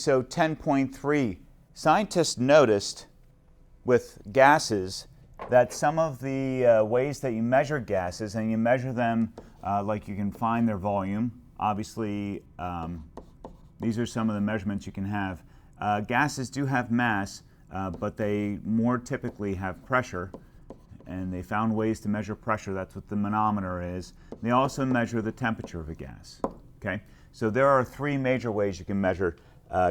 so 10.3, scientists noticed with gases that some of the ways that you measure gases, and you measure them like you can find their volume. Obviously, these are some of the measurements you can have. Gases do have mass, but they more typically have pressure, and they found ways to measure pressure. That's what the manometer is. They also measure the temperature of a gas. Okay, so there are three major ways you can measure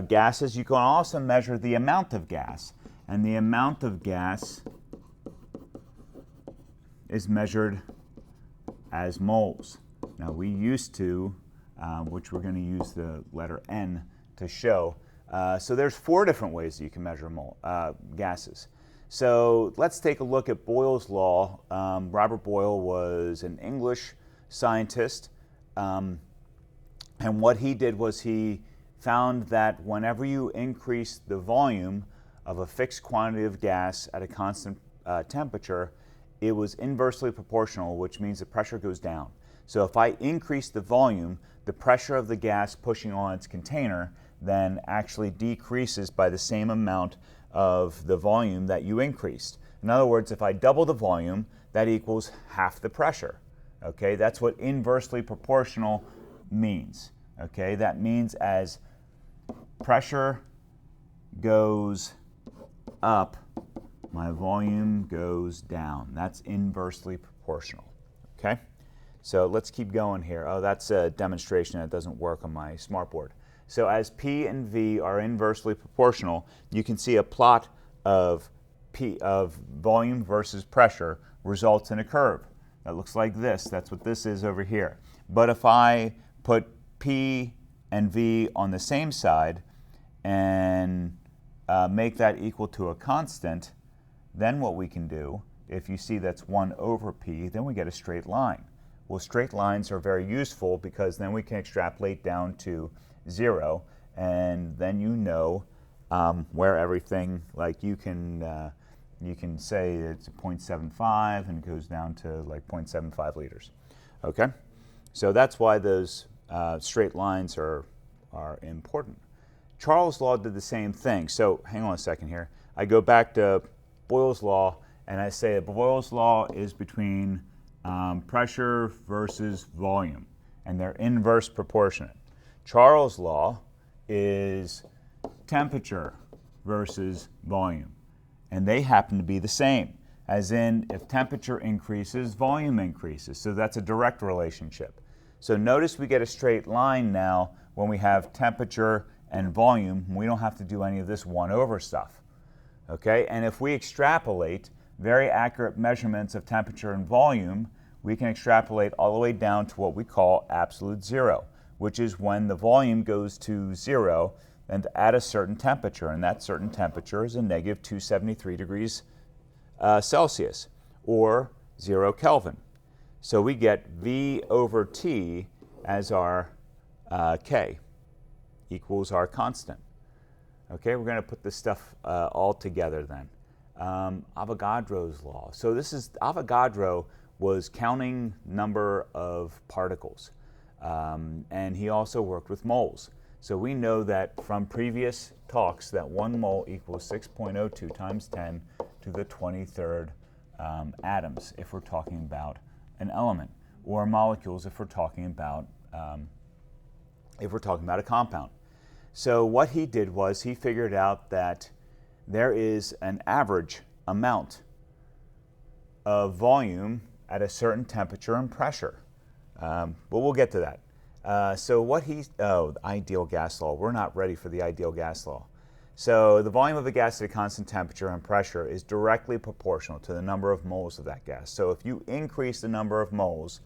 gases. You can also measure the amount of gas, and the amount of gas is measured as moles. Now we used to, which we're going to use the letter N to show. So there's four different ways that you can measure gases. So let's take a look at Boyle's law. Robert Boyle was an English scientist, and what he did was he found that whenever you increase the volume of a fixed quantity of gas at a constant temperature, it was inversely proportional, which means the pressure goes down. So if I increase the volume, the pressure of the gas pushing on its container then actually decreases by the same amount of the volume that you increased. In other words, if I double the volume, that equals half the pressure. Okay, that's what inversely proportional means. Okay, that means as pressure goes up, my volume goes down. That's inversely proportional. Okay, so let's keep going here. Oh, that's a demonstration that doesn't work on my smartboard. So as P and V are inversely proportional, you can see a plot of volume versus pressure results in a curve that looks like this. That's what this is over here. But if I put P and V on the same side and make that equal to a constant, then what we can do, if you see that's 1 over P, then we get a straight line. Well, straight lines are very useful because then we can extrapolate down to 0, and then you know where everything, like you can say it's 0.75 and it goes down to like 0.75 liters. Okay, so that's why those straight lines are important. Charles' law did the same thing. So hang on a second here. I go back to Boyle's law and I say that Boyle's law is between pressure versus volume, and they're inverse proportionate. Charles' law is temperature versus volume, and they happen to be the same, as in if temperature increases, volume increases. So that's a direct relationship. So notice we get a straight line now when we have temperature and volume. We don't have to do any of this 1 over stuff. Okay, and if we extrapolate very accurate measurements of temperature and volume, we can extrapolate all the way down to what we call absolute zero, which is when the volume goes to 0 and at a certain temperature, and that certain temperature is a negative 273 degrees Celsius, or 0 Kelvin. So we get V over T as our K equals our constant. Okay, we're going to put this stuff all together then. Avogadro's law. So this is, Avogadro was counting number of particles. And he also worked with moles. So we know that from previous talks that 1 mole equals 6.02 times 10 to the 23rd atoms if we're talking about an element, or molecules if we're talking about a compound. So what he did was he figured out that there is an average amount of volume at a certain temperature and pressure. But we'll get to that. So what the ideal gas law. We're not ready for the ideal gas law. So the volume of a gas at a constant temperature and pressure is directly proportional to the number of moles of that gas. So if you increase the number of moles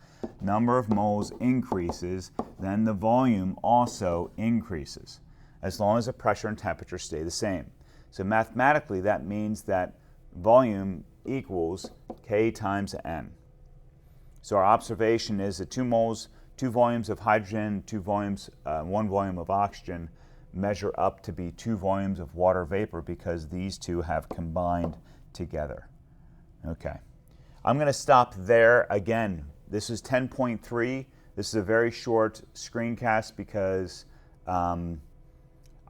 increases, then the volume also increases, as long as the pressure and temperature stay the same. So mathematically, that means that volume equals K times N. So our observation is that 2 volumes of hydrogen, 1 volume of oxygen measure up to be 2 volumes of water vapor because these two have combined together. Okay, I'm going to stop there. Again, this is 10.3. This is a very short screencast because I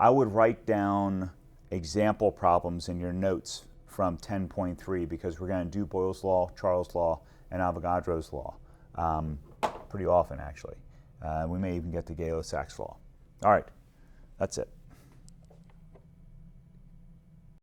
I would write down example problems in your notes from 10.3 because we're going to do Boyle's Law, Charles' Law, and Avogadro's Law pretty often, actually. We may even get to Gay-Lussac's Law. All right, that's it.